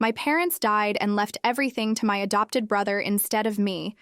My parents died and left everything to my adopted brother instead of me.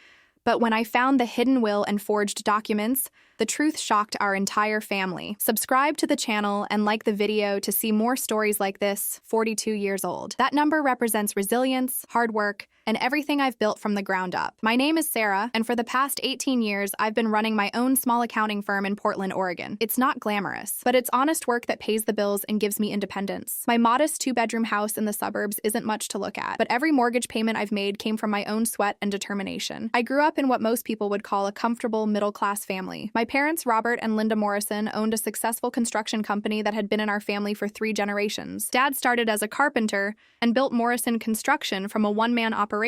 But when I found the hidden will and forged documents, the truth shocked our entire family. Subscribe to the channel and like the video to see more stories like this, 42 years old. That number represents resilience, hard work, and everything I've built from the ground up. My name is Sarah, and for the past 18 years, I've been running my own small accounting firm in Portland, Oregon. It's not glamorous, but it's honest work that pays the bills and gives me independence. My modest 2-bedroom house in the suburbs isn't much to look at, but every mortgage payment I've made came from my own sweat and determination. I grew up in what most people would call a comfortable middle-class family. My parents, Robert and Linda Morrison, owned a successful construction company that had been in our family for 3 generations. Dad started as a carpenter and built Morrison Construction from a one-man operation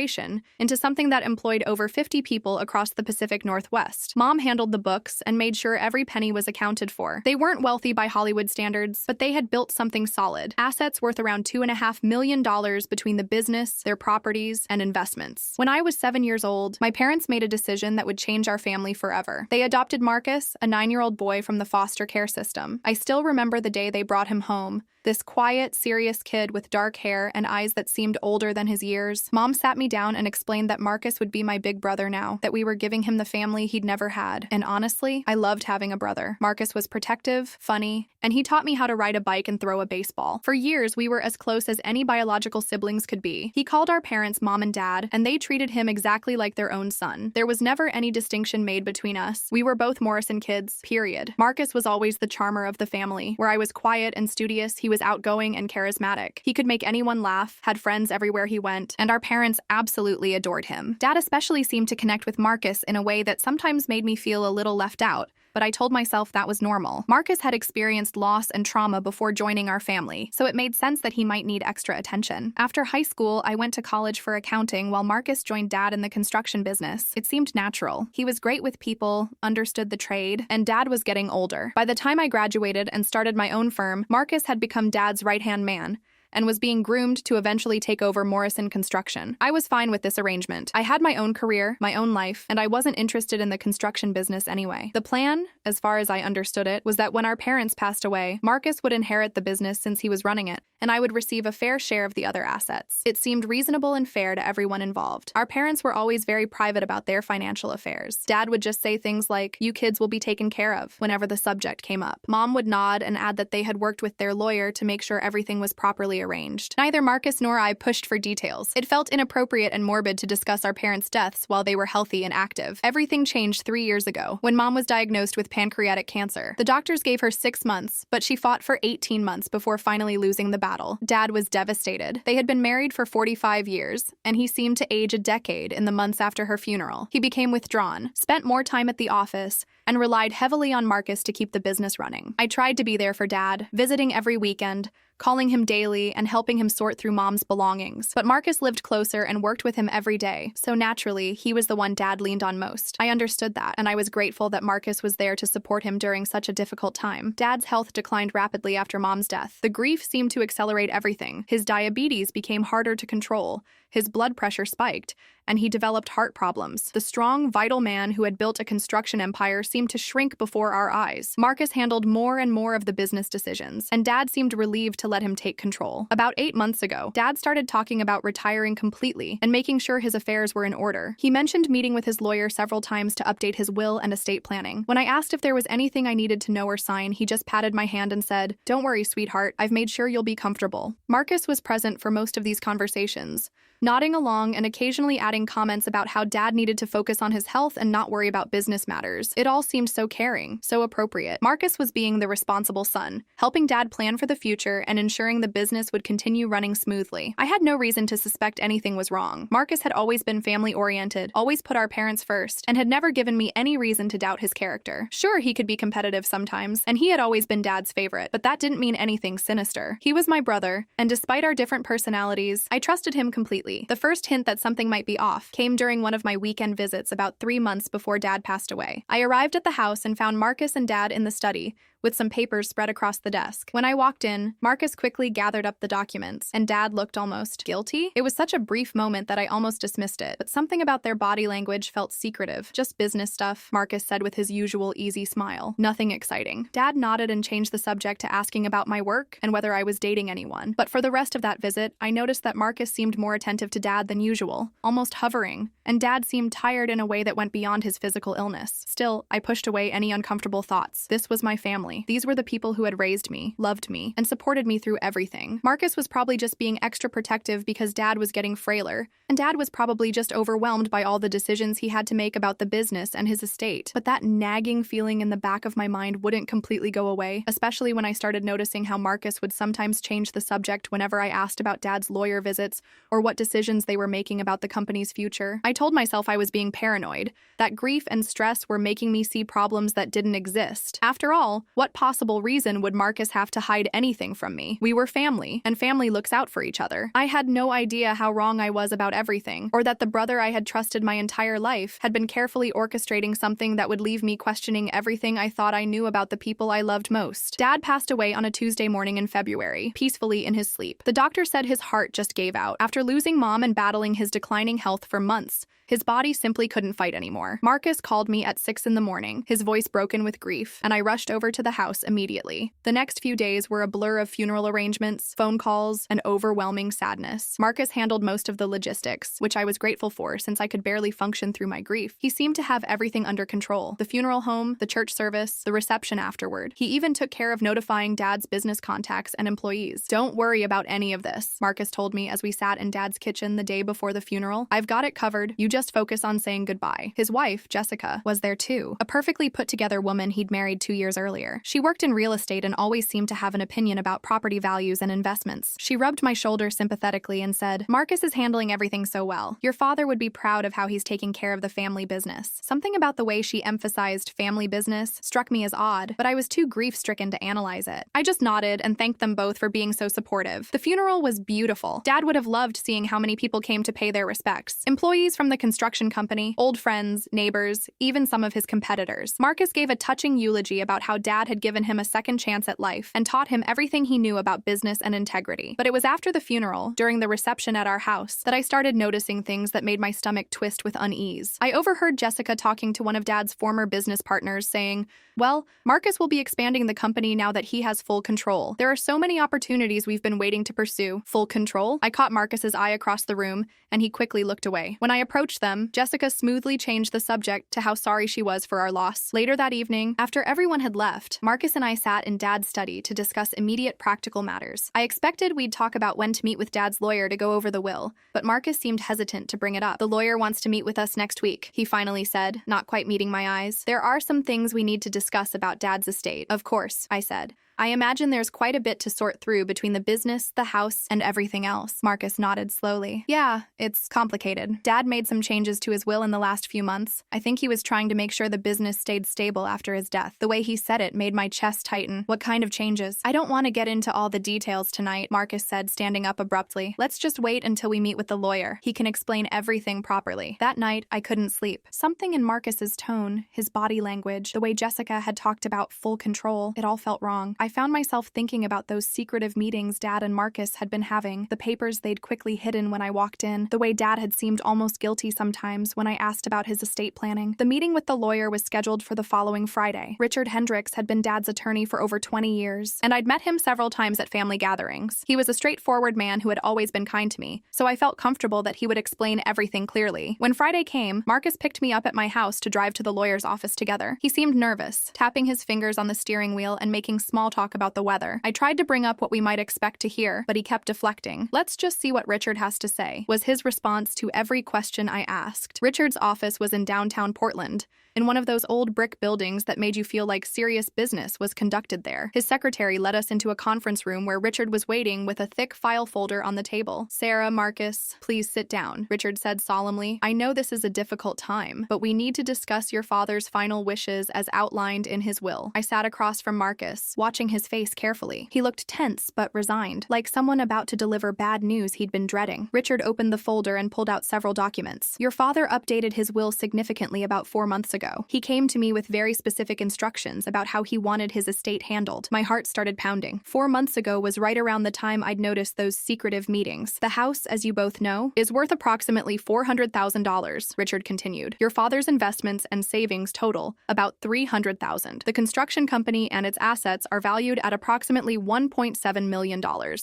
into something that employed over 50 people across the Pacific Northwest. Mom handled the books and made sure every penny was accounted for. They weren't wealthy by Hollywood standards, but they had built something solid. Assets worth around $2.5 million between the business, their properties, and investments. When I was 7 years old, my parents made a decision that would change our family forever. They adopted Marcus, a 9-year-old boy from the foster care system. I still remember the day they brought him home. This quiet, serious kid with dark hair and eyes that seemed older than his years. Mom sat me down and explained that Marcus would be my big brother now, that we were giving him the family he'd never had. And honestly, I loved having a brother. Marcus was protective, funny, and he taught me how to ride a bike and throw a baseball. For years, we were as close as any biological siblings could be. He called our parents Mom and Dad, and they treated him exactly like their own son. There was never any distinction made between us. We were both Morrison kids, period. Marcus was always the charmer of the family. Where I was quiet and studious, he was outgoing and charismatic. He could make anyone laugh, had friends everywhere he went, and our parents absolutely adored him. Dad especially seemed to connect with Marcus in a way that sometimes made me feel a little left out, but I told myself that was normal. Marcus had experienced loss and trauma before joining our family, so it made sense that he might need extra attention. After high school, I went to college for accounting while Marcus joined Dad in the construction business. It seemed natural. He was great with people, understood the trade, and Dad was getting older. By the time I graduated and started my own firm, Marcus had become Dad's right-hand man and was being groomed to eventually take over Morrison Construction. I was fine with this arrangement. I had my own career, my own life, and I wasn't interested in the construction business anyway. The plan, as far as I understood it, was that when our parents passed away, Marcus would inherit the business since he was running it, and I would receive a fair share of the other assets. It seemed reasonable and fair to everyone involved. Our parents were always very private about their financial affairs. Dad would just say things like, "You kids will be taken care of," whenever the subject came up. Mom would nod and add that they had worked with their lawyer to make sure everything was properly arranged. Neither Marcus nor I pushed for details. It felt inappropriate and morbid to discuss our parents' deaths while they were healthy and active. Everything changed 3 years ago, when Mom was diagnosed with pancreatic cancer. The doctors gave her 6 months, but she fought for 18 months before finally losing the battle. Dad was devastated. They had been married for 45 years, and he seemed to age a decade in the months after her funeral. He became withdrawn, spent more time at the office, and relied heavily on Marcus to keep the business running. I tried to be there for Dad, visiting every weekend, calling him daily and helping him sort through Mom's belongings. But Marcus lived closer and worked with him every day, so naturally, he was the one Dad leaned on most. I understood that, and I was grateful that Marcus was there to support him during such a difficult time. Dad's health declined rapidly after Mom's death. The grief seemed to accelerate everything. His diabetes became harder to control, his blood pressure spiked, and he developed heart problems. The strong, vital man who had built a construction empire seemed to shrink before our eyes. Marcus handled more and more of the business decisions, and Dad seemed relieved to let him take control. About 8 months ago, Dad started talking about retiring completely and making sure his affairs were in order. He mentioned meeting with his lawyer several times to update his will and estate planning. When I asked if there was anything I needed to know or sign, he just patted my hand and said, "Don't worry, sweetheart, I've made sure you'll be comfortable." Marcus was present for most of these conversations, nodding along and occasionally adding comments about how Dad needed to focus on his health and not worry about business matters. It all seemed so caring, so appropriate. Marcus was being the responsible son, helping Dad plan for the future and ensuring the business would continue running smoothly. I had no reason to suspect anything was wrong. Marcus had always been family-oriented, always put our parents first, and had never given me any reason to doubt his character. Sure, he could be competitive sometimes, and he had always been Dad's favorite, but that didn't mean anything sinister. He was my brother, and despite our different personalities, I trusted him completely. The first hint that something might be off came during one of my weekend visits about 3 months before Dad passed away. I arrived at the house and found Marcus and Dad in the study, with some papers spread across the desk. When I walked in, Marcus quickly gathered up the documents, and Dad looked almost guilty. It was such a brief moment that I almost dismissed it, but something about their body language felt secretive. Just business stuff, Marcus said with his usual easy smile. Nothing exciting. Dad nodded and changed the subject to asking about my work and whether I was dating anyone. But for the rest of that visit, I noticed that Marcus seemed more attentive to Dad than usual, almost hovering, and Dad seemed tired in a way that went beyond his physical illness. Still, I pushed away any uncomfortable thoughts. This was my family. These were the people who had raised me, loved me, and supported me through everything. Marcus was probably just being extra protective because Dad was getting frailer, and Dad was probably just overwhelmed by all the decisions he had to make about the business and his estate. But that nagging feeling in the back of my mind wouldn't completely go away, especially when I started noticing how Marcus would sometimes change the subject whenever I asked about Dad's lawyer visits or what decisions they were making about the company's future. I told myself I was being paranoid, that grief and stress were making me see problems that didn't exist. After all, what possible reason would Marcus have to hide anything from me? We were family, and family looks out for each other. I had no idea how wrong I was about everything, or that the brother I had trusted my entire life had been carefully orchestrating something that would leave me questioning everything I thought I knew about the people I loved most. Dad passed away on a Tuesday morning in February, peacefully in his sleep. The doctor said his heart just gave out. After losing Mom and battling his declining health for months, his body simply couldn't fight anymore. Marcus called me at 6 in the morning, his voice broken with grief, and I rushed over to the house immediately. The next few days were a blur of funeral arrangements, phone calls, and overwhelming sadness. Marcus handled most of the logistics, which I was grateful for since I could barely function through my grief. He seemed to have everything under control: the funeral home, the church service, the reception afterward. He even took care of notifying Dad's business contacts and employees. "Don't worry about any of this," Marcus told me as we sat in Dad's kitchen the day before the funeral. "I've got it covered. You just focus on saying goodbye." His wife, Jessica, was there too, a perfectly put-together woman he'd married 2 years earlier. She worked in real estate and always seemed to have an opinion about property values and investments. She rubbed my shoulder sympathetically and said, "Marcus is handling everything so well. Your father would be proud of how he's taking care of the family business." Something about the way she emphasized family business struck me as odd, but I was too grief-stricken to analyze it. I just nodded and thanked them both for being so supportive. The funeral was beautiful. Dad would have loved seeing how many people came to pay their respects. Employees from the construction company, old friends, neighbors, even some of his competitors. Marcus gave a touching eulogy about how Dad had given him a second chance at life and taught him everything he knew about business and integrity. But it was after the funeral, during the reception at our house, that I started noticing things that made my stomach twist with unease. I overheard Jessica talking to one of Dad's former business partners saying, "Well, Marcus will be expanding the company now that he has full control. There are so many opportunities we've been waiting to pursue." Full control? I caught Marcus's eye across the room, and he quickly looked away. When I approached them, Jessica smoothly changed the subject to how sorry she was for our loss. Later that evening, after everyone had left, Marcus and I sat in Dad's study to discuss immediate practical matters. I expected we'd talk about when to meet with Dad's lawyer to go over the will, but Marcus seemed hesitant to bring it up. "The lawyer wants to meet with us next week," he finally said, not quite meeting my eyes. "There are some things we need to discuss about Dad's estate." "Of course," I said. "I imagine there's quite a bit to sort through between the business, the house, and everything else." Marcus nodded slowly. "Yeah, it's complicated. Dad made some changes to his will in the last few months. I think he was trying to make sure the business stayed stable after his death." The way he said it made my chest tighten. "What kind of changes?" "I don't want to get into all the details tonight," Marcus said, standing up abruptly. "Let's just wait until we meet with the lawyer. He can explain everything properly." That night, I couldn't sleep. Something in Marcus's tone, his body language, the way Jessica had talked about full control, it all felt wrong. I found myself thinking about those secretive meetings Dad and Marcus had been having, the papers they'd quickly hidden when I walked in, the way Dad had seemed almost guilty sometimes when I asked about his estate planning. The meeting with the lawyer was scheduled for the following Friday. Richard Hendricks had been Dad's attorney for over 20 years, and I'd met him several times at family gatherings. He was a straightforward man who had always been kind to me, so I felt comfortable that he would explain everything clearly. When Friday came, Marcus picked me up at my house to drive to the lawyer's office together. He seemed nervous, tapping his fingers on the steering wheel and making small talk about the weather. I tried to bring up what we might expect to hear, but he kept deflecting. "Let's just see what Richard has to say," was his response to every question I asked. Richard's office was in downtown Portland, in one of those old brick buildings that made you feel like serious business was conducted there. His secretary led us into a conference room where Richard was waiting with a thick file folder on the table. "Sarah, Marcus, please sit down," Richard said solemnly. "I know this is a difficult time, but we need to discuss your father's final wishes as outlined in his will." I sat across from Marcus, watching watching his face carefully. He looked tense but resigned, like someone about to deliver bad news he'd been dreading. Richard opened the folder and pulled out several documents. Your father updated his will significantly about 4 months ago. He came to me with very specific instructions about how he wanted his estate handled. My heart started pounding. 4 months ago was right around the time I'd noticed those secretive meetings. The house, as you both know, is worth approximately $400,000, Richard continued. Your father's investments and savings total about $300,000. The construction company and its assets are valued at approximately $1.7 million.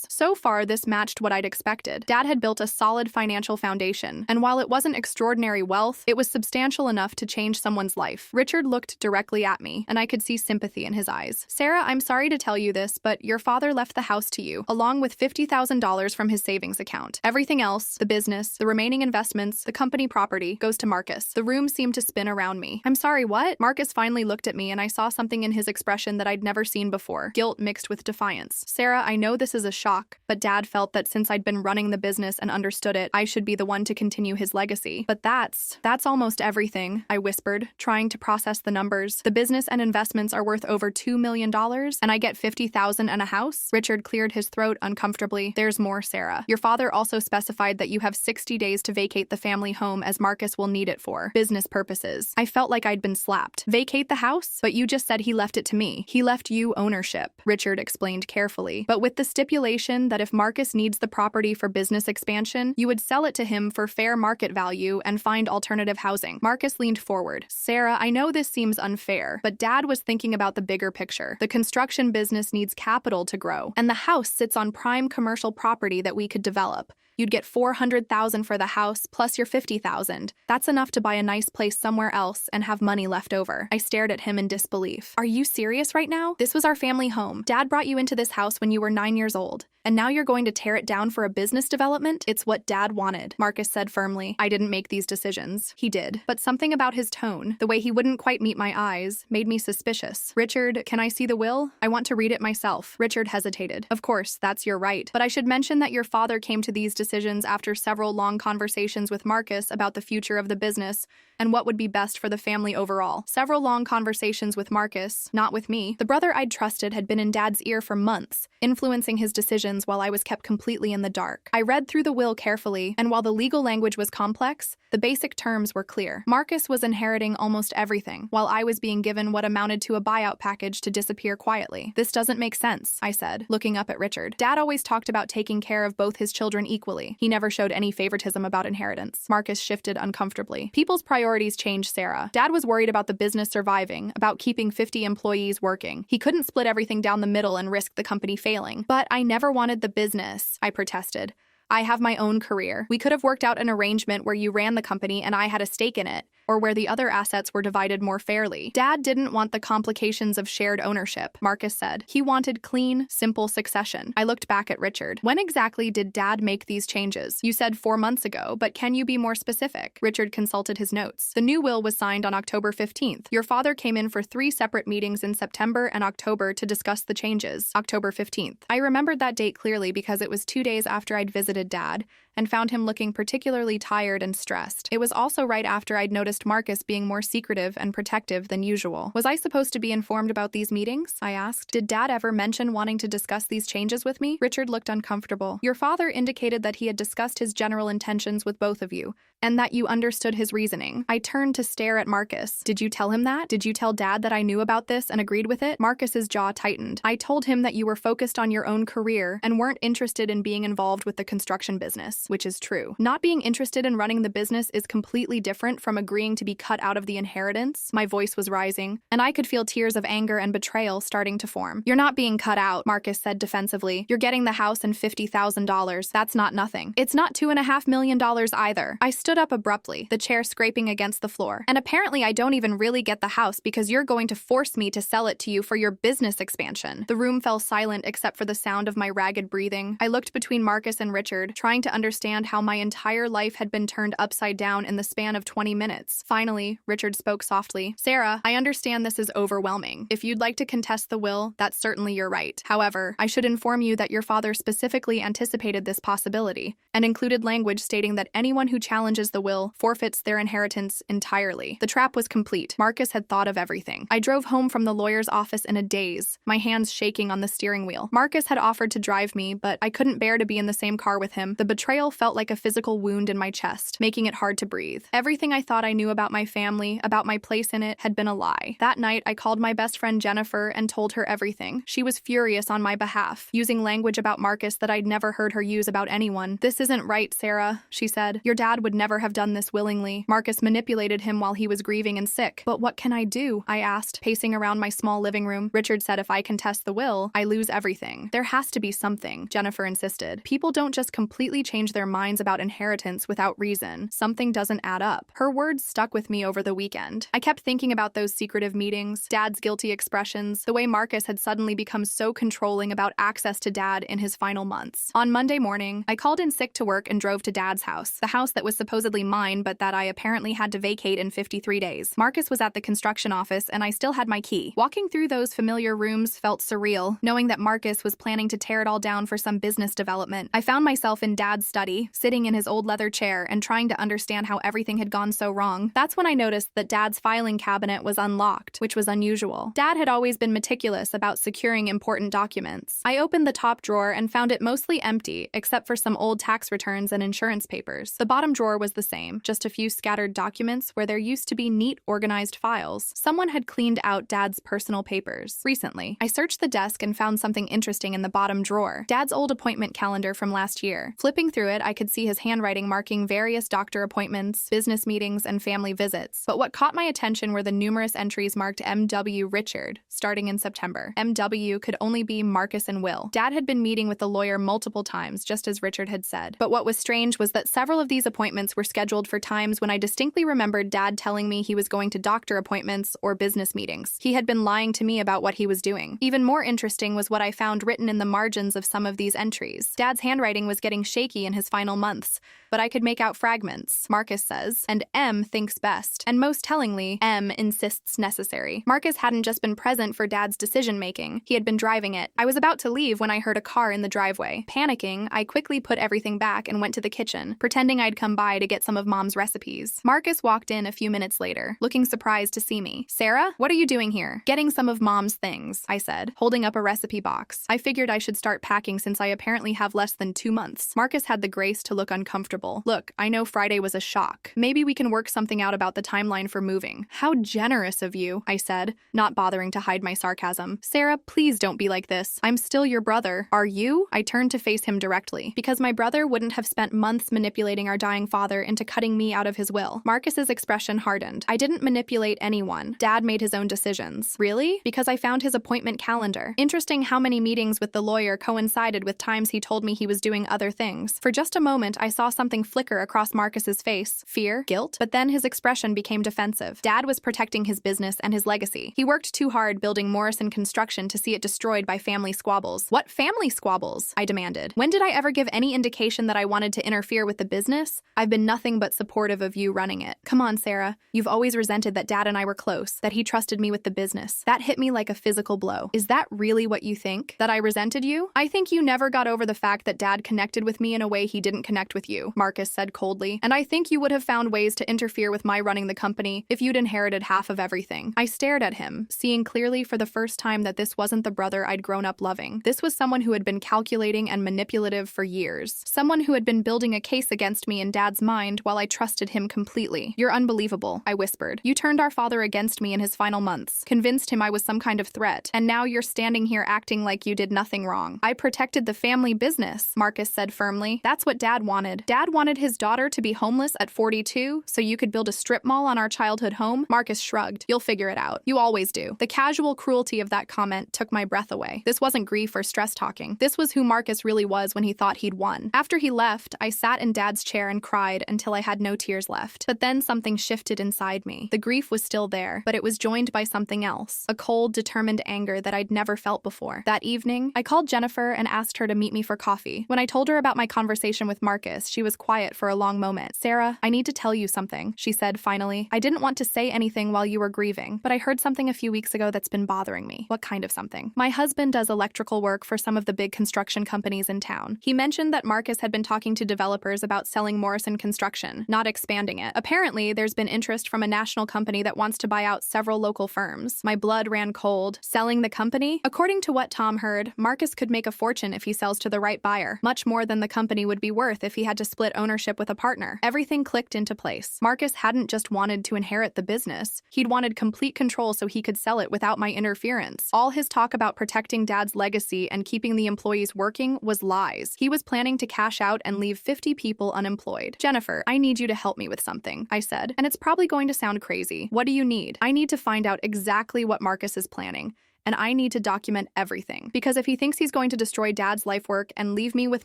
So far, this matched what I'd expected. Dad had built a solid financial foundation, and while it wasn't extraordinary wealth, it was substantial enough to change someone's life. Richard looked directly at me, and I could see sympathy in his eyes. Sarah, I'm sorry to tell you this, but your father left the house to you, along with $50,000 from his savings account. Everything else, the business, the remaining investments, the company property, goes to Marcus. The room seemed to spin around me. I'm sorry, what? Marcus finally looked at me, and I saw something in his expression that I'd never seen before. Guilt mixed with defiance. Sarah, I know this is a shock, but Dad felt that since I'd been running the business and understood it, I should be the one to continue his legacy. But that's almost everything, I whispered, trying to process the numbers. The business and investments are worth over $2 million, and I get $50,000 and a house? Richard cleared his throat uncomfortably. There's more, Sarah. Your father also specified that you have 60 days to vacate the family home as Marcus will need it for business purposes. I felt like I'd been slapped. Vacate the house? But you just said he left it to me. He left you ownership, Richard explained carefully, but with the stipulation that if Marcus needs the property for business expansion, you would sell it to him for fair market value and find alternative housing. Marcus leaned forward. Sarah, I know this seems unfair, but Dad was thinking about the bigger picture. The construction business needs capital to grow, and the house sits on prime commercial property that we could develop. You'd get $400,000 for the house plus your $50,000. That's enough to buy a nice place somewhere else and have money left over. I stared at him in disbelief. Are you serious right now? This was our family home. Dad brought you into this house when you were 9 years old. And now you're going to tear it down for a business development? It's what Dad wanted, Marcus said firmly. I didn't make these decisions. He did. But something about his tone, the way he wouldn't quite meet my eyes, made me suspicious. Richard, can I see the will? I want to read it myself. Richard hesitated. Of course, that's your right. But I should mention that your father came to these decisions after several long conversations with Marcus about the future of the business and what would be best for the family overall. Several long conversations with Marcus, not with me. The brother I'd trusted had been in Dad's ear for months, influencing his decisions while I was kept completely in the dark. I read through the will carefully, and while the legal language was complex, the basic terms were clear. Marcus was inheriting almost everything, while I was being given what amounted to a buyout package to disappear quietly. This doesn't make sense, I said, looking up at Richard. Dad always talked about taking care of both his children equally. He never showed any favoritism about inheritance. Marcus shifted uncomfortably. People's priorities changed, Sarah. Dad was worried about the business surviving, about keeping 50 employees working. He couldn't split everything down the middle and risk the company failing. But I never wanted the business, I protested. I have my own career. We could have worked out an arrangement where you ran the company and I had a stake in it, or where the other assets were divided more fairly. Dad didn't want the complications of shared ownership, Marcus said. He wanted clean, simple succession. I looked back at Richard. When exactly did Dad make these changes? You said 4 months ago, but can you be more specific? Richard consulted his notes. The new will was signed on October 15th. Your father came in for 3 separate meetings in September and October to discuss the changes. October 15th. I remembered that date clearly because it was 2 days after I'd visited Dad and found him looking particularly tired and stressed. It was also right after I'd noticed Marcus being more secretive and protective than usual. Was I supposed to be informed about these meetings? I asked. Did Dad ever mention wanting to discuss these changes with me? Richard looked uncomfortable. Your father indicated that he had discussed his general intentions with both of you, and that you understood his reasoning. I turned to stare at Marcus. Did you tell him that? Did you tell Dad that I knew about this and agreed with it? Marcus's jaw tightened. I told him that you were focused on your own career and weren't interested in being involved with the construction business, which is true. Not being interested in running the business is completely different from agreeing to be cut out of the inheritance. My voice was rising, and I could feel tears of anger and betrayal starting to form. You're not being cut out, Marcus said defensively. You're getting the house and $50,000. That's not nothing. It's not $2.5 million either. I stood up abruptly, the chair scraping against the floor. And apparently I don't even really get the house because you're going to force me to sell it to you for your business expansion. The room fell silent except for the sound of my ragged breathing. I looked between Marcus and Richard, trying to understand understand how my entire life had been turned upside down in the span of 20 minutes. Finally, Richard spoke softly. Sarah, I understand this is overwhelming. If you'd like to contest the will, that's certainly your right. However, I should inform you that your father specifically anticipated this possibility and included language stating that anyone who challenges the will forfeits their inheritance entirely. The trap was complete. Marcus had thought of everything. I drove home from the lawyer's office in a daze, my hands shaking on the steering wheel. Marcus had offered to drive me, but I couldn't bear to be in the same car with him. The betrayal felt like a physical wound in my chest, making it hard to breathe. Everything I thought I knew about my family, about my place in it, had been a lie. That night, I called my best friend Jennifer and told her everything. She was furious on my behalf, using language about Marcus that I'd never heard her use about anyone. This isn't right, Sarah, she said. Your dad would never have done this willingly. Marcus manipulated him while he was grieving and sick. But what can I do? I asked, pacing around my small living room. Richard said if I contest the will, I lose everything. There has to be something, Jennifer insisted. People don't just completely change their minds about inheritance without reason. Something doesn't add up. Her words stuck with me over the weekend. I kept thinking about those secretive meetings, Dad's guilty expressions, the way Marcus had suddenly become so controlling about access to Dad in his final months. On Monday morning, I called in sick to work and drove to Dad's house, the house that was supposedly mine but that I apparently had to vacate in 53 days. Marcus was at the construction office and I still had my key. Walking through those familiar rooms felt surreal, knowing that Marcus was planning to tear it all down for some business development. I found myself in Dad's study, sitting in his old leather chair and trying to understand how everything had gone so wrong. That's when I noticed that Dad's filing cabinet was unlocked, which was unusual. Dad had always been meticulous about securing important documents. I opened the top drawer and found it mostly empty, except for some old tax returns and insurance papers. The bottom drawer was the same, just a few scattered documents where there used to be neat, organized files. Someone had cleaned out Dad's personal papers. Recently, I searched the desk and found something interesting in the bottom drawer. Dad's old appointment calendar from last year. Flipping through it, I could see his handwriting marking various doctor appointments, business meetings, and family visits. But what caught my attention were the numerous entries marked M.W. Richard, starting in September. M.W. could only be Marcus and Will. Dad had been meeting with the lawyer multiple times, just as Richard had said. But what was strange was that several of these appointments were scheduled for times when I distinctly remembered Dad telling me he was going to doctor appointments or business meetings. He had been lying to me about what he was doing. Even more interesting was what I found written in the margins of some of these entries. Dad's handwriting was getting shaky in his final months, but I could make out fragments. Marcus says, and M thinks best. And most tellingly, M insists necessary. Marcus hadn't just been present for Dad's decision-making. He had been driving it. I was about to leave when I heard a car in the driveway. Panicking, I quickly put everything back and went to the kitchen, pretending I'd come by to get some of Mom's recipes. Marcus walked in a few minutes later, looking surprised to see me. Sarah, what are you doing here? Getting some of Mom's things, I said, holding up a recipe box. I figured I should start packing since I apparently have less than 2 months. Marcus had the grace to look uncomfortable. Look, I know Friday was a shock. Maybe we can work something out about the timeline for moving. How generous of you, I said, not bothering to hide my sarcasm. Sarah, please don't be like this. I'm still your brother. Are you? I turned to face him directly, because my brother wouldn't have spent months manipulating our dying father into cutting me out of his will. Marcus's expression hardened. I didn't manipulate anyone. Dad made his own decisions. Really? Because I found his appointment calendar. Interesting how many meetings with the lawyer coincided with times he told me he was doing other things. For just a moment, I saw something flicker across Marcus's face. Fear? Guilt? But then his expression became defensive. Dad was protecting his business and his legacy. He worked too hard building Morrison Construction to see it destroyed by family squabbles. What family squabbles? I demanded. When did I ever give any indication that I wanted to interfere with the business? I've been nothing but supportive of you running it. Come on, Sarah. You've always resented that Dad and I were close, that he trusted me with the business. That hit me like a physical blow. Is that really what you think? That I resented you? I think you never got over the fact that Dad connected with me in a way he didn't connect with you, Marcus said coldly. And I think you would have found ways to interfere with my running the company if you'd inherited half of everything. I stared at him, seeing clearly for the first time that this wasn't the brother I'd grown up loving. This was someone who had been calculating and manipulative for years. Someone who had been building a case against me in Dad's mind while I trusted him completely. You're unbelievable, I whispered. You turned our father against me in his final months, convinced him I was some kind of threat, and now you're standing here acting like you did nothing wrong. I protected the family business, Marcus said firmly. That's what Dad wanted. Dad wanted his daughter to be homeless at 42 so you could build a strip mall on our childhood home? Marcus shrugged. You'll figure it out. You always do. The casual cruelty of that comment took my breath away. This wasn't grief or stress talking. This was who Marcus really was when he thought he'd won. After he left, I sat in Dad's chair and cried until I had no tears left. But then something shifted inside me. The grief was still there, but it was joined by something else. A cold, determined anger that I'd never felt before. That evening, I called Jennifer and asked her to meet me for coffee. When I told her about my conversation conversation with Marcus, she was quiet for a long moment. "Sarah, I need to tell you something," she said finally. "I didn't want to say anything while you were grieving, but I heard something a few weeks ago that's been bothering me." "What kind of something?" "My husband does electrical work for some of the big construction companies in town. He mentioned that Marcus had been talking to developers about selling Morrison Construction, not expanding it. Apparently, there's been interest from a national company that wants to buy out several local firms." My blood ran cold. Selling the company? According to what Tom heard, Marcus could make a fortune if he sells to the right buyer, much more than the company would be worth if he had to split ownership with a partner. Everything clicked into place. Marcus hadn't just wanted to inherit the business. He'd wanted complete control so he could sell it without my interference. All his talk about protecting Dad's legacy and keeping the employees working was lies. He was planning to cash out and leave 50 people unemployed. "Jennifer, I need you to help me with something," I said, "and it's probably going to sound crazy. What do you need?" "I need to find out exactly what Marcus is planning. And I need to document everything. Because if he thinks he's going to destroy Dad's life work and leave me with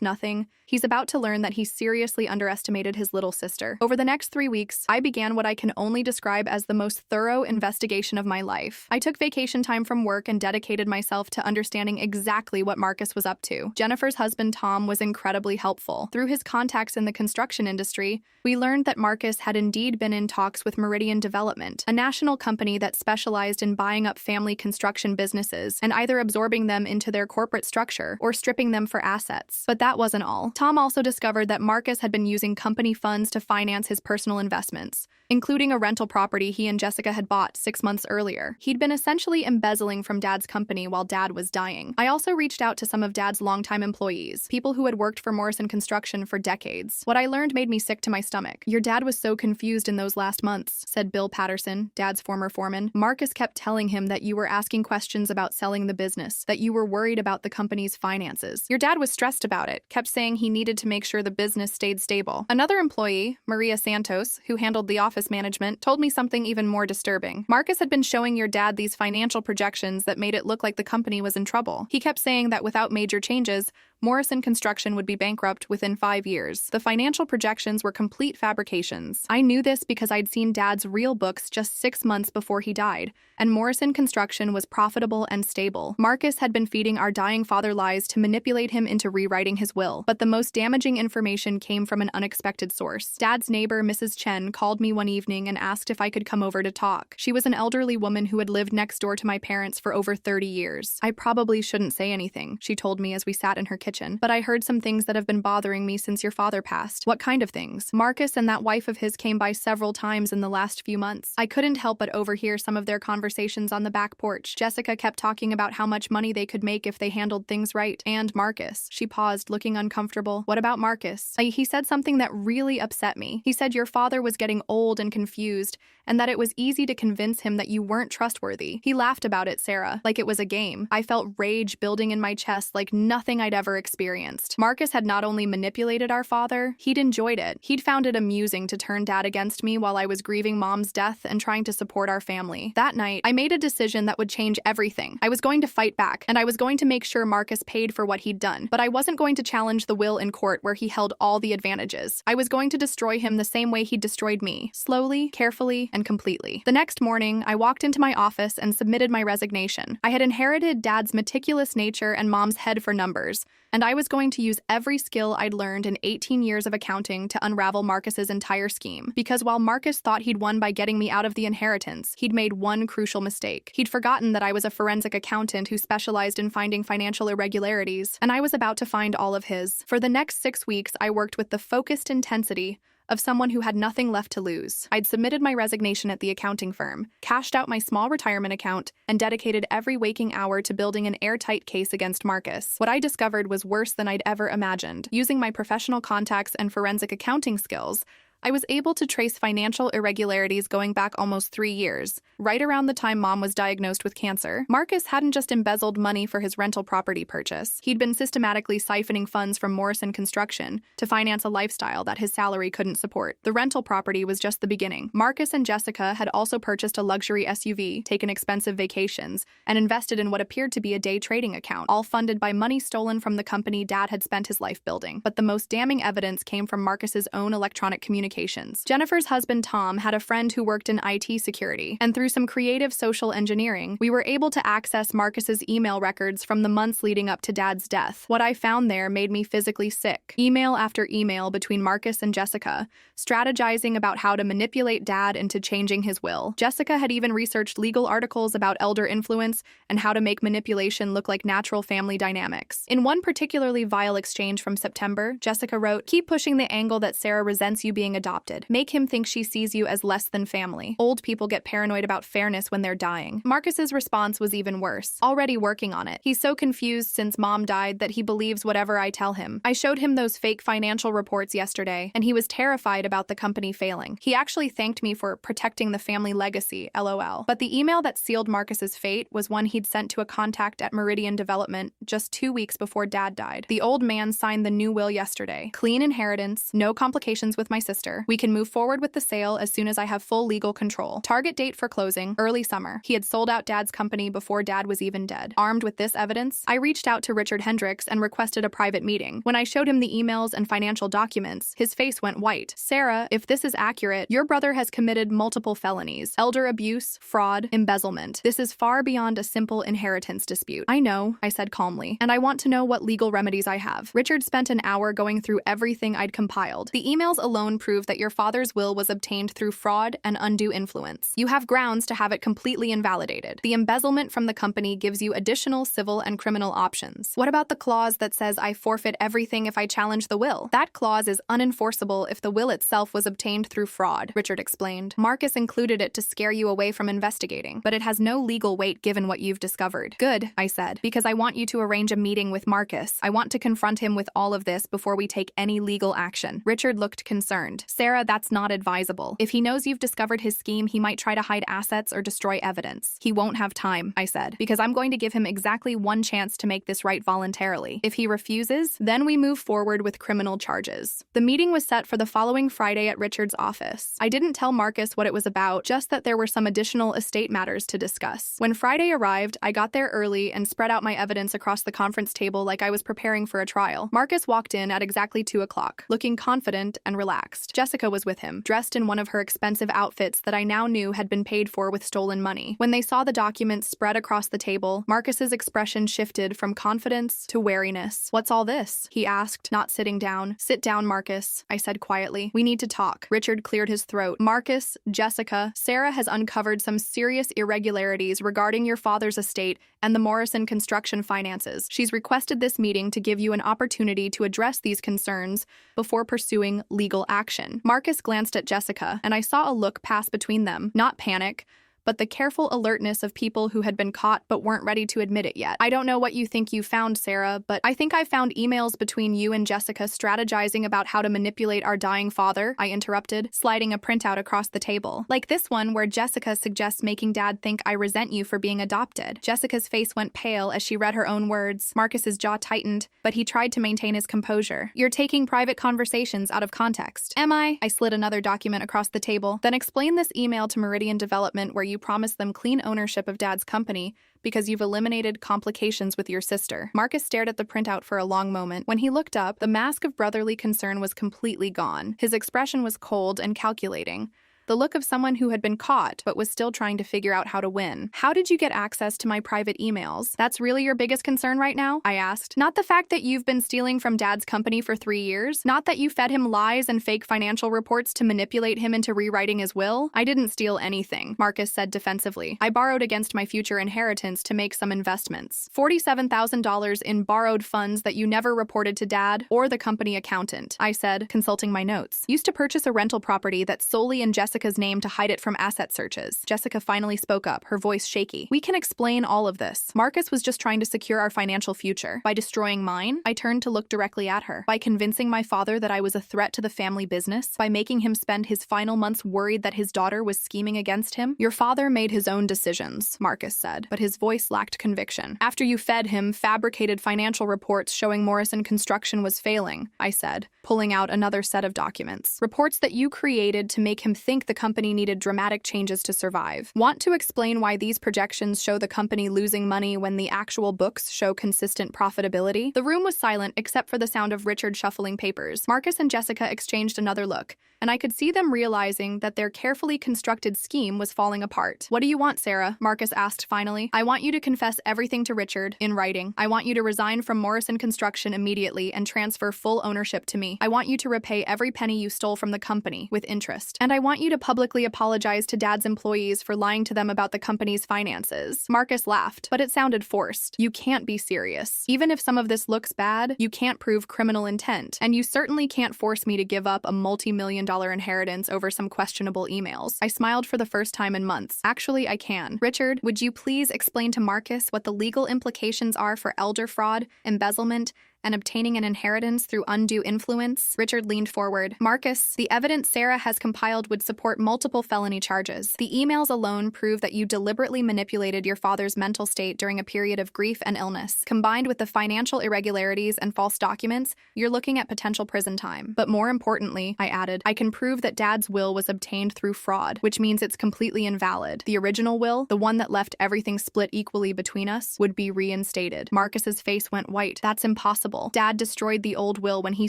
nothing, he's about to learn that he seriously underestimated his little sister." Over the next 3 weeks, I began what I can only describe as the most thorough investigation of my life. I took vacation time from work and dedicated myself to understanding exactly what Marcus was up to. Jennifer's husband, Tom, was incredibly helpful. Through his contacts in the construction industry, we learned that Marcus had indeed been in talks with Meridian Development, a national company that specialized in buying up family construction businesses and either absorbing them into their corporate structure or stripping them for assets. But that wasn't all. Tom also discovered that Marcus had been using company funds to finance his personal investments, including a rental property he and Jessica had bought 6 months earlier. He'd been essentially embezzling from Dad's company while Dad was dying. I also reached out to some of Dad's longtime employees, people who had worked for Morrison Construction for decades. What I learned made me sick to my stomach. "Your dad was so confused in those last months," said Bill Patterson, Dad's former foreman. "Marcus kept telling him that you were asking questions about selling the business, that you were worried about the company's finances. Your dad was stressed about it, kept saying he needed to make sure the business stayed stable." Another employee, Maria Santos, who handled the office management, told me something even more disturbing. "Marcus had been showing your dad these financial projections that made it look like the company was in trouble. He kept saying that without major changes, Morrison Construction would be bankrupt within 5 years. The financial projections were complete fabrications. I knew this because I'd seen Dad's real books just 6 months before he died, and Morrison Construction was profitable and stable. Marcus had been feeding our dying father lies to manipulate him into rewriting his will, but the most damaging information came from an unexpected source. Dad's neighbor, Mrs. Chen, called me one evening and asked if I could come over to talk. She was an elderly woman who had lived next door to my parents for over 30 years. "I probably shouldn't say anything," she told me as we sat in her kitchen, "but I heard some things that have been bothering me since your father passed." "What kind of things?" "Marcus and that wife of his came by several times in the last few months. I couldn't help but overhear some of their conversations on the back porch. Jessica kept talking about how much money they could make if they handled things right. And Marcus." She paused, looking uncomfortable. "What about Marcus?" He said something that really upset me. He said your father was getting old and confused, and that it was easy to convince him that you weren't trustworthy. He laughed about it, Sarah, like it was a game. I felt rage building in my chest like nothing I'd ever experienced. Marcus had not only manipulated our father, he'd enjoyed it. He'd found it amusing to turn Dad against me while I was grieving Mom's death and trying to support our family. That night, I made a decision that would change everything. I was going to fight back, and I was going to make sure Marcus paid for what he'd done, but I wasn't going to challenge the will in court where he held all the advantages. I was going to destroy him the same way he destroyed me, slowly, carefully, and completely. The next morning, I walked into my office and submitted my resignation. I had inherited Dad's meticulous nature and Mom's head for numbers, and I was going to use every skill I'd learned in 18 years of accounting to unravel Marcus's entire scheme. Because while Marcus thought he'd won by getting me out of the inheritance, he'd made one crucial mistake. He'd forgotten that I was a forensic accountant who specialized in finding financial irregularities, and I was about to find all of his. For the next 6 weeks, I worked with the focused intensity of someone who had nothing left to lose. I'd submitted my resignation at the accounting firm, cashed out my small retirement account, and dedicated every waking hour to building an airtight case against Marcus. What I discovered was worse than I'd ever imagined. Using my professional contacts and forensic accounting skills, I was able to trace financial irregularities going back almost 3 years, right around the time Mom was diagnosed with cancer. Marcus hadn't just embezzled money for his rental property purchase. He'd been systematically siphoning funds from Morrison Construction to finance a lifestyle that his salary couldn't support. The rental property was just the beginning. Marcus and Jessica had also purchased a luxury SUV, taken expensive vacations, and invested in what appeared to be a day trading account, all funded by money stolen from the company Dad had spent his life building. But the most damning evidence came from Marcus's own electronic communications communications. Jennifer's husband, Tom, had a friend who worked in IT security, and through some creative social engineering, we were able to access Marcus's email records from the months leading up to Dad's death. What I found there made me physically sick. Email after email between Marcus and Jessica, strategizing about how to manipulate Dad into changing his will. Jessica had even researched legal articles about elder influence and how to make manipulation look like natural family dynamics. In one particularly vile exchange from September, Jessica wrote, "Keep pushing the angle that Sarah resents you being adopted. Make him think she sees you as less than family. Old people get paranoid about fairness when they're dying." Marcus's response was even worse. "Already working on it. He's so confused since Mom died that he believes whatever I tell him. I showed him those fake financial reports yesterday, and he was terrified about the company failing. He actually thanked me for protecting the family legacy, LOL." But the email that sealed Marcus's fate was one he'd sent to a contact at Meridian Development just 2 weeks before Dad died. The old man signed the new will yesterday. "Clean inheritance, no complications with my sister. We can move forward with the sale as soon as I have full legal control. Target date for closing, early summer." He had sold out Dad's company before Dad was even dead. Armed with this evidence, I reached out to Richard Hendricks and requested a private meeting. When I showed him the emails and financial documents, his face went white. "Sarah, if this is accurate, your brother has committed multiple felonies: elder abuse, fraud, embezzlement. This is far beyond a simple inheritance dispute." "I know," I said calmly, "and I want to know what legal remedies I have." Richard spent an hour going through everything I'd compiled. "The emails alone prove that your father's will was obtained through fraud and undue influence. You have grounds to have it completely invalidated. The embezzlement from the company gives you additional civil and criminal options." "What about the clause that says I forfeit everything if I challenge the will?" "That clause is unenforceable if the will itself was obtained through fraud," Richard explained. "Marcus included it to scare you away from investigating, but it has no legal weight given what you've discovered." "Good," I said, "because I want you to arrange a meeting with Marcus. I want to confront him with all of this before we take any legal action." Richard looked concerned. "Sarah, that's not advisable. If he knows you've discovered his scheme, he might try to hide assets or destroy evidence." "He won't have time," I said, "because I'm going to give him exactly one chance to make this right voluntarily. If he refuses, then we move forward with criminal charges." The meeting was set for the following Friday at Richard's office. I didn't tell Marcus what it was about, just that there were some additional estate matters to discuss. When Friday arrived, I got there early and spread out my evidence across the conference table like I was preparing for a trial. Marcus walked in at exactly 2 o'clock, looking confident and relaxed. Jessica was with him, dressed in one of her expensive outfits that I now knew had been paid for with stolen money. When they saw the documents spread across the table, Marcus's expression shifted from confidence to wariness. "What's all this?" he asked, not sitting down. "Sit down, Marcus," I said quietly. "We need to talk." Richard cleared his throat. "Marcus, Jessica, Sarah has uncovered some serious irregularities regarding your father's estate and the Morrison construction finances. She's requested this meeting to give you an opportunity to address these concerns before pursuing legal action." Marcus glanced at Jessica, and I saw a look pass between them. Not panic, but the careful alertness of people who had been caught but weren't ready to admit it yet. "I don't know what you think you found, Sarah, but I think I found emails between you and Jessica strategizing about how to manipulate our dying father," I interrupted, sliding a printout across the table. "Like this one where Jessica suggests making Dad think I resent you for being adopted." Jessica's face went pale as she read her own words. Marcus's jaw tightened, but he tried to maintain his composure. "You're taking private conversations out of context." "Am I?" I slid another document across the table. "Then explain this email to Meridian Development where you promised them clean ownership of Dad's company because you've eliminated complications with your sister." Marcus stared at the printout for a long moment. When he looked up, the mask of brotherly concern was completely gone. His expression was cold and calculating, the look of someone who had been caught but was still trying to figure out how to win. "How did you get access to my private emails? That's really your biggest concern right now?" I asked. "Not the fact that you've been stealing from Dad's company for 3 years? Not that you fed him lies and fake financial reports to manipulate him into rewriting his will?" "I didn't steal anything," Marcus said defensively. "I borrowed against my future inheritance to make some investments. $47,000 in borrowed funds that you never reported to Dad or the company accountant," I said, consulting my notes. "Used to purchase a rental property that's solely in Jessica's name to hide it from asset searches." Jessica finally spoke up, her voice shaky. "We can explain all of this. Marcus was just trying to secure our financial future. By destroying mine," I turned to look directly at her. "By convincing my father that I was a threat to the family business. By making him spend his final months worried that his daughter was scheming against him." "Your father made his own decisions," Marcus said, but his voice lacked conviction. "After you fed him fabricated financial reports showing Morrison Construction was failing," I said, pulling out another set of documents. Reports that you created to make him think the company needed dramatic changes to survive. Want to explain why these projections show the company losing money when the actual books show consistent profitability? The room was silent except for the sound of Richard shuffling papers. Marcus and Jessica exchanged another look, and I could see them realizing that their carefully constructed scheme was falling apart. "What do you want, Sarah?" Marcus asked finally. "I want you to confess everything to Richard, in writing. I want you to resign from Morrison Construction immediately and transfer full ownership to me. I want you to repay every penny you stole from the company, with interest. And I want you to publicly apologize to Dad's employees for lying to them about the company's finances." Marcus laughed, but it sounded forced. "You can't be serious. Even if some of this looks bad, you can't prove criminal intent, and you certainly can't force me to give up a multi-million-dollar inheritance over some questionable emails." I smiled for the first time in months. "Actually, I can. Richard, would you please explain to Marcus what the legal implications are for elder fraud, embezzlement, and obtaining an inheritance through undue influence?" Richard leaned forward. "Marcus, the evidence Sarah has compiled would support multiple felony charges. The emails alone prove that you deliberately manipulated your father's mental state during a period of grief and illness. Combined with the financial irregularities and false documents, you're looking at potential prison time. But more importantly," I added, "I can prove that Dad's will was obtained through fraud, which means it's completely invalid. The original will, the one that left everything split equally between us, would be reinstated." Marcus's face went white. "That's impossible. Dad destroyed the old will when he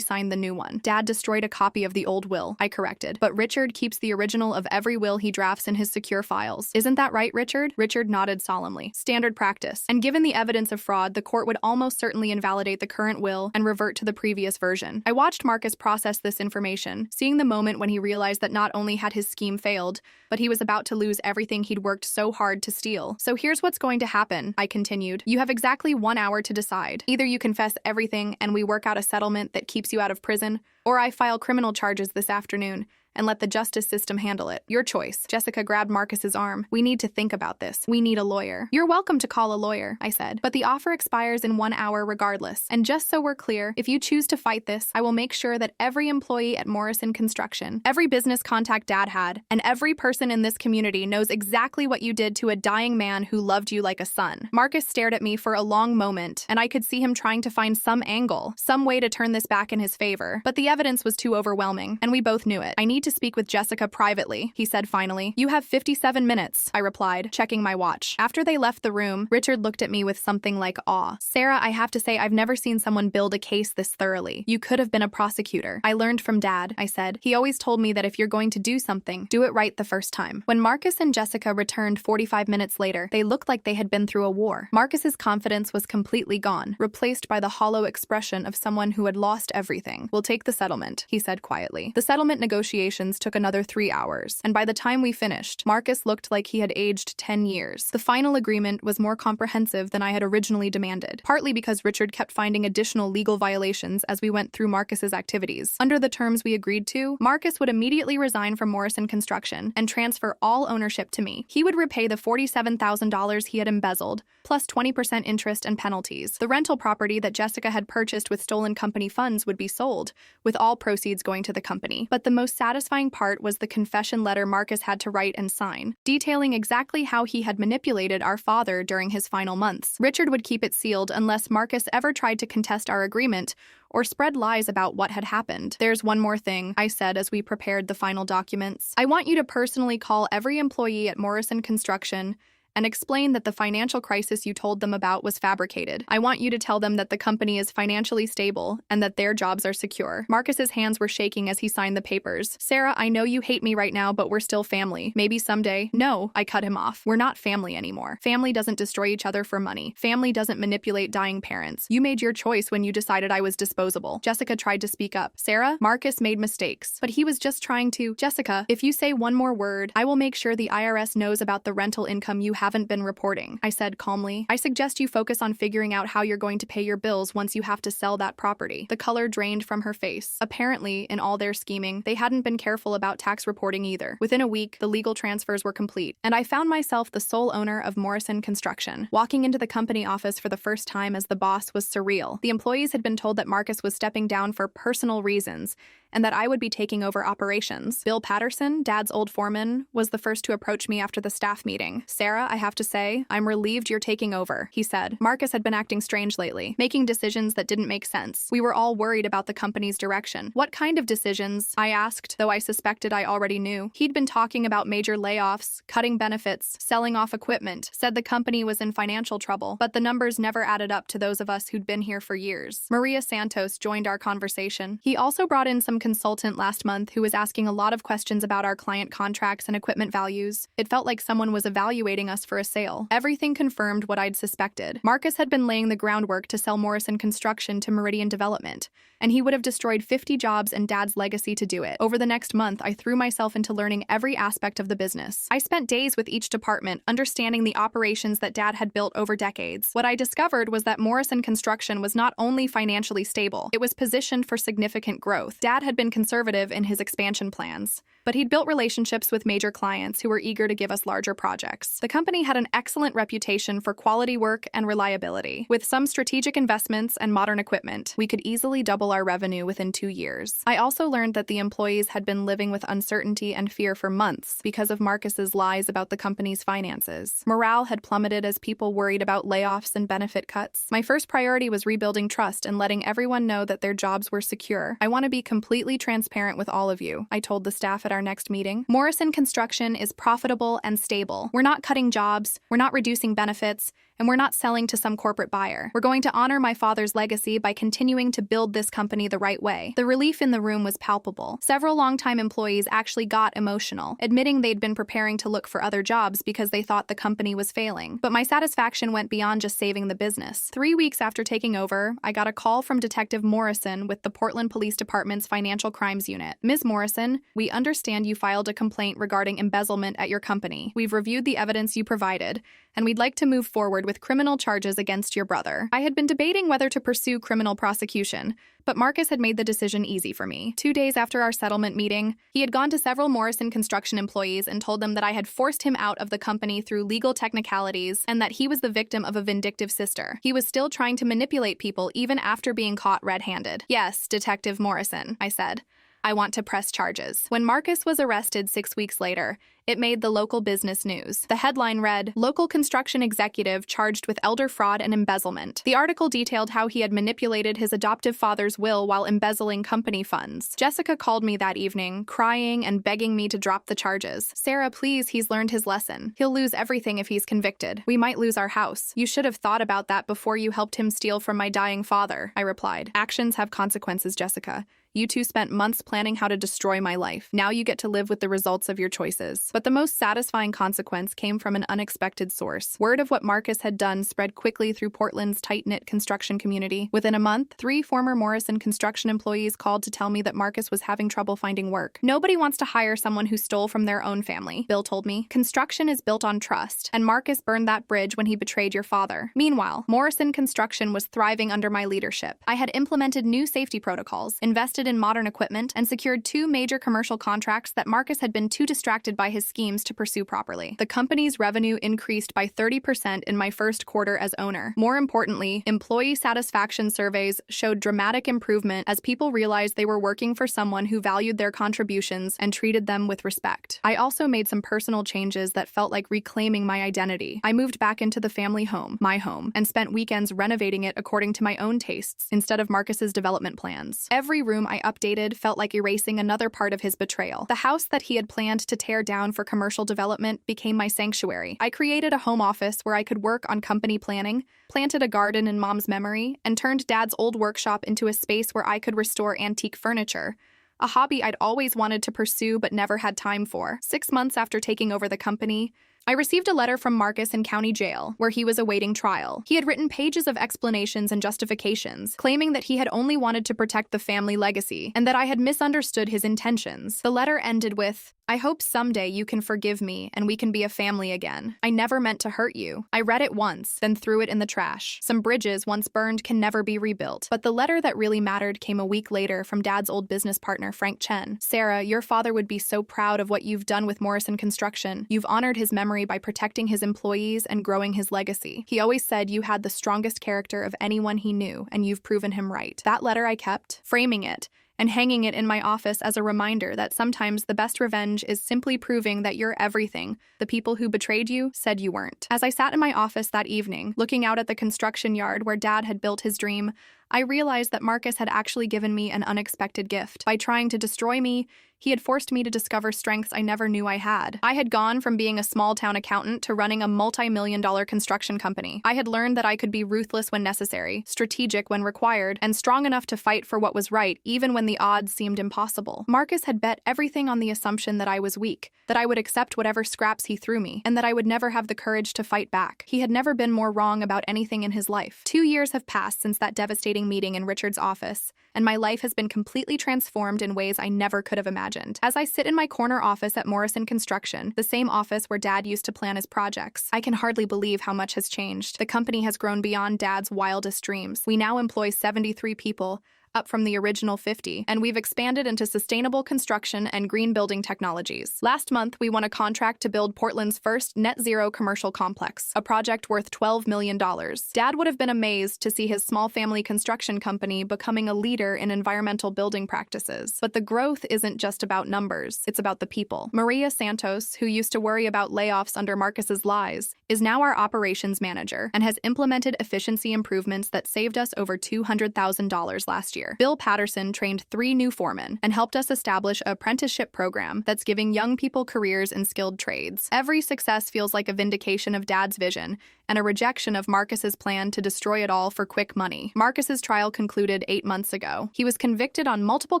signed the new one." "Dad destroyed a copy of the old will," I corrected. "But Richard keeps the original of every will he drafts in his secure files. Isn't that right, Richard?" Richard nodded solemnly. "Standard practice. And given the evidence of fraud, the court would almost certainly invalidate the current will and revert to the previous version." I watched Marcus process this information, seeing the moment when he realized that not only had his scheme failed, but he was about to lose everything he'd worked so hard to steal. "So here's what's going to happen," I continued. "You have exactly 1 hour to decide. Either you confess everything and we work out a settlement that keeps you out of prison, or I file criminal charges this afternoon and let the justice system handle it. Your choice." Jessica grabbed Marcus's arm. "We need to think about this. We need a lawyer." "You're welcome to call a lawyer," I said, "but the offer expires in 1 hour regardless. And just so we're clear, if you choose to fight this, I will make sure that every employee at Morrison Construction, every business contact Dad had, and every person in this community knows exactly what you did to a dying man who loved you like a son." Marcus stared at me for a long moment, and I could see him trying to find some angle, some way to turn this back in his favor. But the evidence was too overwhelming, and we both knew it. "I need to speak with Jessica privately," he said finally. "You have 57 minutes, I replied, checking my watch. After they left the room, Richard looked at me with something like awe. "Sarah, I have to say I've never seen someone build a case this thoroughly. You could have been a prosecutor." "I learned from Dad," I said. "He always told me that if you're going to do something, do it right the first time." When Marcus and Jessica returned 45 minutes later, they looked like they had been through a war. Marcus's confidence was completely gone, replaced by the hollow expression of someone who had lost everything. "We'll take the settlement," he said quietly. The settlement negotiations took another 3 hours, and by the time we finished, Marcus looked like he had aged 10 years. The final agreement was more comprehensive than I had originally demanded, partly because Richard kept finding additional legal violations as we went through Marcus's activities. Under the terms we agreed to, Marcus would immediately resign from Morrison Construction and transfer all ownership to me. He would repay the $47,000 he had embezzled, plus 20% interest and penalties. The rental property that Jessica had purchased with stolen company funds would be sold, with all proceeds going to the company. But the most satisfying part was the confession letter Marcus had to write and sign, detailing exactly how he had manipulated our father during his final months. Richard would keep it sealed unless Marcus ever tried to contest our agreement or spread lies about what had happened. "There's one more thing," I said as we prepared the final documents. "I want you to personally call every employee at Morrison Construction and explain that the financial crisis you told them about was fabricated. I want you to tell them that the company is financially stable and that their jobs are secure." Marcus's hands were shaking as he signed the papers. "Sarah, I know you hate me right now, but we're still family. Maybe someday." "No," I cut him off. "We're not family anymore. Family doesn't destroy each other for money. Family doesn't manipulate dying parents. You made your choice when you decided I was disposable." Jessica tried to speak up. "Sarah, Marcus made mistakes, but he was just trying to—" "Jessica, if you say one more word, I will make sure the IRS knows about the rental income you haven't been reporting," I said calmly. "I suggest you focus on figuring out how you're going to pay your bills once you have to sell that property." The color drained from her face. Apparently, in all their scheming, they hadn't been careful about tax reporting either. Within a week, the legal transfers were complete, and I found myself the sole owner of Morrison Construction. Walking into the company office for the first time as the boss was surreal. The employees had been told that Marcus was stepping down for personal reasons, and that I would be taking over operations. Bill Patterson, Dad's old foreman, was the first to approach me after the staff meeting. "Sarah, I I have to say, I'm relieved you're taking over, he said. Marcus had been acting strange lately, making decisions that didn't make sense. We were all worried about the company's direction. What kind of decisions? I asked, though I suspected I already knew. He'd been talking about major layoffs, cutting benefits, selling off equipment, said the company was in financial trouble, but the numbers never added up to those of us who'd been here for years. Maria Santos joined our conversation. He also brought in some consultant last month who was asking a lot of questions about our client contracts and equipment values. It felt like someone was evaluating us for a sale. Everything confirmed what I'd suspected. Marcus had been laying the groundwork to sell Morrison Construction to Meridian Development, and he would have destroyed 50 jobs and Dad's legacy to do it. Over the next month, I threw myself into learning every aspect of the business. I spent days with each department, understanding the operations that Dad had built over decades. What I discovered was that Morrison Construction was not only financially stable, it was positioned for significant growth. Dad had been conservative in his expansion plans, but he'd built relationships with major clients who were eager to give us larger projects. The company had an excellent reputation for quality work and reliability. With some strategic investments and modern equipment, we could easily double our revenue within 2 years. I also learned that the employees had been living with uncertainty and fear for months because of Marcus's lies about the company's finances. Morale had plummeted as people worried about layoffs and benefit cuts. My first priority was rebuilding trust and letting everyone know that their jobs were secure. I want to be completely transparent with all of you, I told the staff at our next meeting. Morrison Construction is profitable and stable. We're not cutting jobs, we're not reducing benefits, and we're not selling to some corporate buyer. We're going to honor my father's legacy by continuing to build this company the right way. The relief in the room was palpable. Several longtime employees actually got emotional, admitting they'd been preparing to look for other jobs because they thought the company was failing. But my satisfaction went beyond just saving the business. 3 weeks after taking over, I got a call from Detective Morrison with the Portland Police Department's Financial Crimes Unit. Ms. Morrison, we understand you filed a complaint regarding embezzlement at your company. We've reviewed the evidence you provided, and we'd like to move forward with criminal charges against your brother. I had been debating whether to pursue criminal prosecution, but Marcus had made the decision easy for me. 2 days after our settlement meeting, he had gone to several Morrison Construction employees and told them that I had forced him out of the company through legal technicalities and that he was the victim of a vindictive sister. He was still trying to manipulate people even after being caught red-handed. Yes, Detective Morrison, I said. I want to press charges. When Marcus was arrested 6 weeks later, it made the local business news. The headline read, "Local construction executive charged with elder fraud and embezzlement." The article detailed how he had manipulated his adoptive father's will while embezzling company funds. Jessica called me that evening, crying and begging me to drop the charges. "Sarah, please, he's learned his lesson. He'll lose everything if he's convicted. We might lose our house. You should have thought about that before you helped him steal from my dying father," I replied. "Actions have consequences, Jessica. You two spent months planning how to destroy my life. Now you get to live with the results of your choices." But the most satisfying consequence came from an unexpected source. Word of what Marcus had done spread quickly through Portland's tight-knit construction community. Within a month, 3 former Morrison Construction employees called to tell me that Marcus was having trouble finding work. "Nobody wants to hire someone who stole from their own family," Bill told me. "Construction is built on trust, and Marcus burned that bridge when he betrayed your father." Meanwhile, Morrison Construction was thriving under my leadership. I had implemented new safety protocols, invested in modern equipment, and secured 2 major commercial contracts that Marcus had been too distracted by his schemes to pursue properly. The company's revenue increased by 30% in my first quarter as owner. More importantly, employee satisfaction surveys showed dramatic improvement as people realized they were working for someone who valued their contributions and treated them with respect. I also made some personal changes that felt like reclaiming my identity. I moved back into the family home, my home, and spent weekends renovating it according to my own tastes instead of Marcus's development plans. Every room I updated felt like erasing another part of his betrayal. The house that he had planned to tear down for commercial development became my sanctuary. I created a home office where I could work on company planning, planted a garden in Mom's memory, and turned Dad's old workshop into a space where I could restore antique furniture, a hobby I'd always wanted to pursue but never had time for. 6 months after taking over the company, I received a letter from Marcus in county jail, where he was awaiting trial. He had written pages of explanations and justifications, claiming that he had only wanted to protect the family legacy, and that I had misunderstood his intentions. The letter ended with, "I hope someday you can forgive me and we can be a family again. I never meant to hurt you." I read it once, then threw it in the trash. Some bridges once burned can never be rebuilt. But the letter that really mattered came a week later from Dad's old business partner, Frank Chen. "Sarah, your father would be so proud of what you've done with Morrison Construction. You've honored his memory by protecting his employees and growing his legacy. He always said you had the strongest character of anyone he knew, and you've proven him right." That letter I kept, framing it, and hanging it in my office as a reminder that sometimes the best revenge is simply proving that you're everything the people who betrayed you said you weren't. As I sat in my office that evening, looking out at the construction yard where Dad had built his dream, I realized that Marcus had actually given me an unexpected gift. By trying to destroy me, he had forced me to discover strengths I never knew I had. I had gone from being a small-town accountant to running a multi-million-dollar construction company. I had learned that I could be ruthless when necessary, strategic when required, and strong enough to fight for what was right even when the odds seemed impossible. Marcus had bet everything on the assumption that I was weak, that I would accept whatever scraps he threw me, and that I would never have the courage to fight back. He had never been more wrong about anything in his life. 2 years have passed since that devastating meeting in Richard's office, and my life has been completely transformed in ways I never could have imagined. As I sit in my corner office at Morrison Construction, the same office where Dad used to plan his projects, I can hardly believe how much has changed. The company has grown beyond Dad's wildest dreams. We now employ 73 people, up from the original 50, and we've expanded into sustainable construction and green building technologies. Last month, we won a contract to build Portland's first net-zero commercial complex, a project worth $12 million. Dad would have been amazed to see his small family construction company becoming a leader in environmental building practices. But the growth isn't just about numbers, it's about the people. Maria Santos, who used to worry about layoffs under Marcus's lies, is now our operations manager and has implemented efficiency improvements that saved us over $200,000 last year. Bill Patterson trained 3 new foremen and helped us establish an apprenticeship program that's giving young people careers in skilled trades. Every success feels like a vindication of Dad's vision and a rejection of Marcus's plan to destroy it all for quick money. Marcus's trial concluded 8 months ago. He was convicted on multiple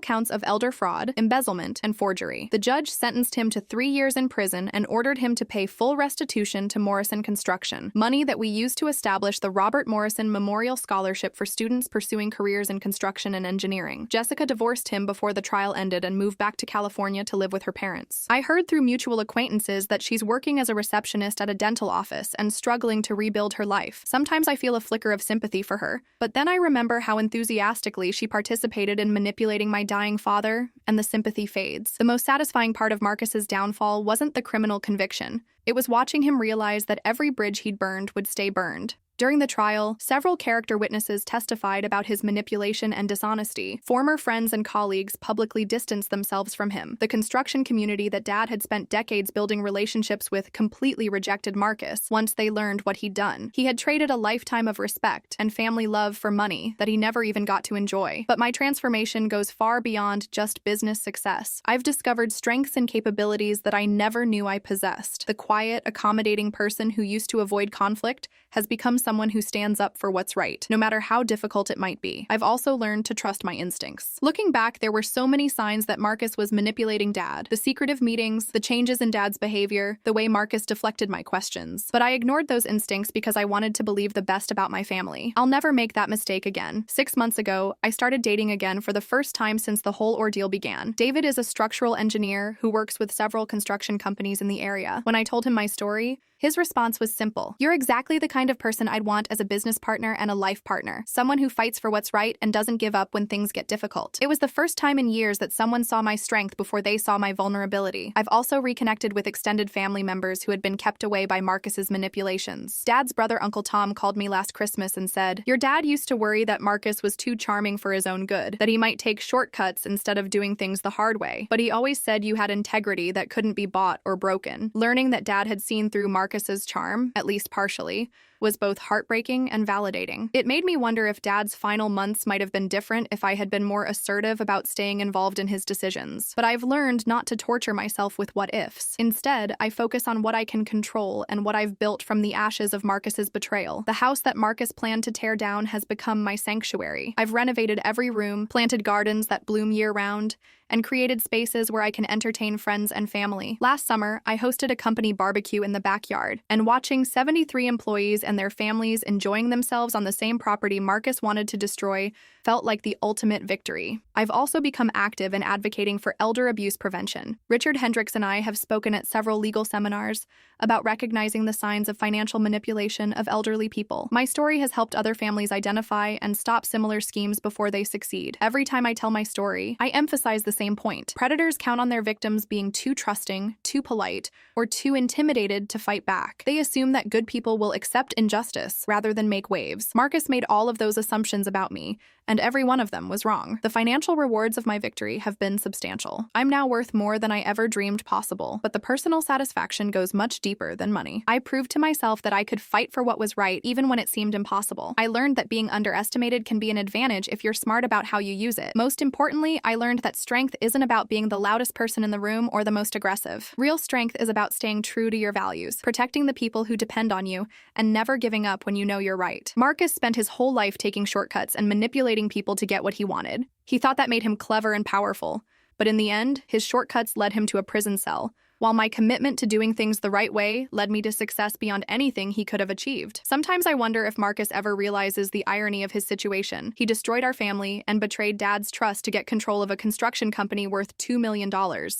counts of elder fraud, embezzlement, and forgery. The judge sentenced him to 3 years in prison and ordered him to pay full restitution to Morrison Construction, money that we used to establish the Robert Morrison Memorial Scholarship for students pursuing careers in construction and engineering. Jessica divorced him before the trial ended and moved back to California to live with her parents. I heard through mutual acquaintances that she's working as a receptionist at a dental office and struggling to rebuild her life. Sometimes I feel a flicker of sympathy for her, but then I remember how enthusiastically she participated in manipulating my dying father, and the sympathy fades. The most satisfying part of Marcus's downfall wasn't the criminal conviction. It was watching him realize that every bridge he'd burned would stay burned. During the trial, several character witnesses testified about his manipulation and dishonesty. Former friends and colleagues publicly distanced themselves from him. The construction community that Dad had spent decades building relationships with completely rejected Marcus once they learned what he'd done. He had traded a lifetime of respect and family love for money that he never even got to enjoy. But my transformation goes far beyond just business success. I've discovered strengths and capabilities that I never knew I possessed. The quiet, accommodating person who used to avoid conflict has become someone who stands up for what's right, no matter how difficult it might be. I've also learned to trust my instincts. Looking back, there were so many signs that Marcus was manipulating Dad. The secretive meetings, the changes in Dad's behavior, the way Marcus deflected my questions. But I ignored those instincts because I wanted to believe the best about my family. I'll never make that mistake again. 6 months ago, I started dating again for the first time since the whole ordeal began. David is a structural engineer who works with several construction companies in the area. When I told him my story, his response was simple. "You're exactly the kind of person I'd want as a business partner and a life partner. Someone who fights for what's right and doesn't give up when things get difficult." It was the first time in years that someone saw my strength before they saw my vulnerability. I've also reconnected with extended family members who had been kept away by Marcus's manipulations. Dad's brother, Uncle Tom, called me last Christmas and said, "Your dad used to worry that Marcus was too charming for his own good, that he might take shortcuts instead of doing things the hard way. But he always said you had integrity that couldn't be bought or broken." Learning that Dad had seen through Marcus's charm, at least partially, was both heartbreaking and validating. It made me wonder if Dad's final months might have been different if I had been more assertive about staying involved in his decisions. But I've learned not to torture myself with what-ifs. Instead, I focus on what I can control and what I've built from the ashes of Marcus's betrayal. The house that Marcus planned to tear down has become my sanctuary. I've renovated every room, planted gardens that bloom year-round, and created spaces where I can entertain friends and family. Last summer, I hosted a company barbecue in the backyard, and watching 73 employees and their families enjoying themselves on the same property Marcus wanted to destroy felt like the ultimate victory. I've also become active in advocating for elder abuse prevention. Richard Hendricks and I have spoken at several legal seminars about recognizing the signs of financial manipulation of elderly people. My story has helped other families identify and stop similar schemes before they succeed. Every time I tell my story, I emphasize the same point. Predators count on their victims being too trusting, too too polite or too intimidated to fight back. They assume that good people will accept injustice rather than make waves. Marcus made all of those assumptions about me, and every one of them was wrong. The financial rewards of my victory have been substantial. I'm now worth more than I ever dreamed possible, but the personal satisfaction goes much deeper than money. I proved to myself that I could fight for what was right even when it seemed impossible. I learned that being underestimated can be an advantage if you're smart about how you use it. Most importantly, I learned that strength isn't about being the loudest person in the room or the most aggressive. Real strength is about staying true to your values, protecting the people who depend on you, and never giving up when you know you're right. Marcus spent his whole life taking shortcuts and manipulating people to get what he wanted. He thought that made him clever and powerful, but in the end, his shortcuts led him to a prison cell, while my commitment to doing things the right way led me to success beyond anything he could have achieved. Sometimes I wonder if Marcus ever realizes the irony of his situation. He destroyed our family and betrayed Dad's trust to get control of a construction company worth $2 million.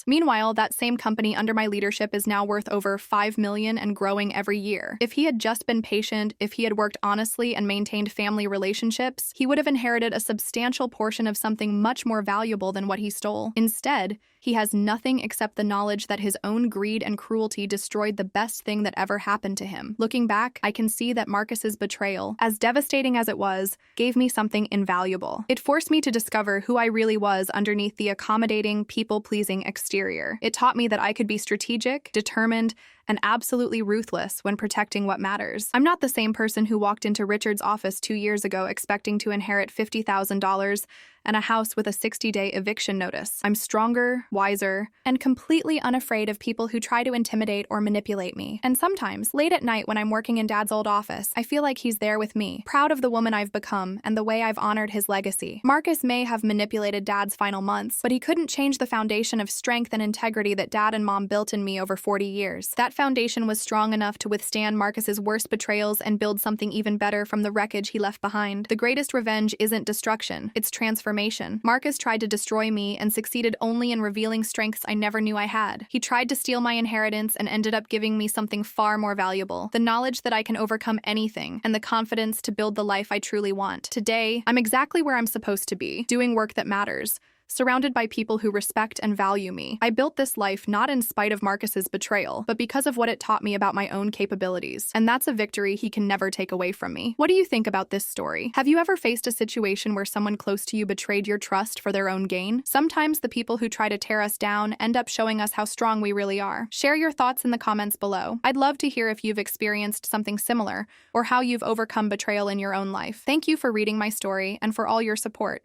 Meanwhile, that same company under my leadership is now worth over $5 million and growing every year. If he had just been patient, if he had worked honestly and maintained family relationships, he would have inherited a substantial portion of something much more valuable than what he stole. Instead, he has nothing except the knowledge that his own greed and cruelty destroyed the best thing that ever happened to him. Looking back, I can see that Marcus's betrayal, as devastating as it was, gave me something invaluable. It forced me to discover who I really was underneath the accommodating, people-pleasing exterior. It taught me that I could be strategic, determined, and absolutely ruthless when protecting what matters. I'm not the same person who walked into Richard's office 2 years ago expecting to inherit $50,000 and a house with a 60-day eviction notice. I'm stronger, wiser, and completely unafraid of people who try to intimidate or manipulate me. And sometimes, late at night when I'm working in Dad's old office, I feel like he's there with me, proud of the woman I've become and the way I've honored his legacy. Marcus may have manipulated Dad's final months, but he couldn't change the foundation of strength and integrity that Dad and Mom built in me over 40 years. That foundation was strong enough to withstand Marcus's worst betrayals and build something even better from the wreckage he left behind. The greatest revenge isn't destruction, it's transformation. Marcus tried to destroy me and succeeded only in revealing strengths I never knew I had. He tried to steal my inheritance and ended up giving me something far more valuable: the knowledge that I can overcome anything and the confidence to build the life I truly want. Today, I'm exactly where I'm supposed to be, doing work that matters, surrounded by people who respect and value me. I built this life not in spite of Marcus's betrayal, but because of what it taught me about my own capabilities. And that's a victory he can never take away from me. What do you think about this story? Have you ever faced a situation where someone close to you betrayed your trust for their own gain? Sometimes the people who try to tear us down end up showing us how strong we really are. Share your thoughts in the comments below. I'd love to hear if you've experienced something similar or how you've overcome betrayal in your own life. Thank you for reading my story and for all your support.